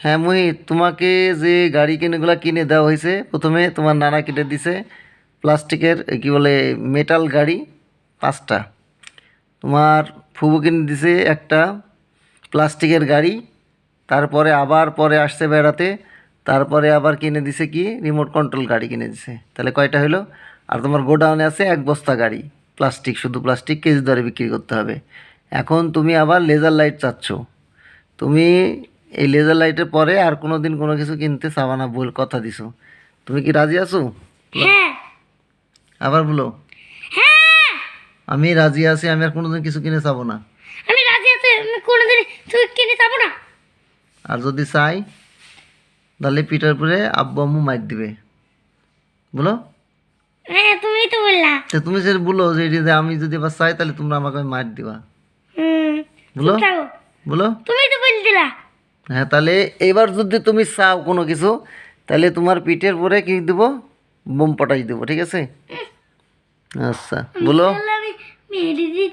হ্যাঁ মোহিত, তোমাকে যে গাড়ি কিনেগুলো কিনে দেওয়া হয়েছে, প্রথমে তোমার নানা কিনে দিছে প্লাস্টিকের কি বলে মেটাল গাড়ি 5টা। তোমার ফুবু কিনে দিছে একটা প্লাস্টিকের গাড়ি। তারপরে আবার পরে আসছে বেড়াতে, তারপরে আবার কিনে দিছে কি রিমোট কন্ট্রোল গাড়ি কিনে দিছে। তাহলে কয়টা হলো? আর তোমার গোডাউনে আছে 1 বস্তা গাড়ি, প্লাস্টিক, শুধু প্লাস্টিক, কেজি দরে বিক্রি করতে হবে। এখন তুমি আবার লেজার লাইট চাচ্ছ। তুমি এই লেজার লাইটের পরে আর কোনো দিন কোনো কিছু কিনতে চাবা না বল, কথা দিছো। তুমি কি রাজি আছো? হ্যাঁ আবার বলো। হ্যাঁ আমি রাজি আছি, আমি আর কোনোদিন কিছু কিনে চাবো না। আমি রাজি আছি, আমি কোনোদিন তুই কিনে যাবো না। আর যদি চাই তাহলে পিঠার পরে আব্বু আম্মু মাইর দিবে, বলো। হ্যাঁ তুমি তো বললা। তা তুমি যে বলো যে এটি যে আমি যদি আবার চাই তাহলে তোমরা আমাকে মাইর দিবা, হুম বলো চুপ থাকো। বলো। তুমি তো বলে দিলা। হ্যাঁ, তাহলে এবার যদি তুমি চাও কোনো কিছু, তাহলে তোমার পিঠের পরে কি দেবো? বোম পটাই দেবো, ঠিক আছে? আচ্ছা বলো। আমি মেরে দিই।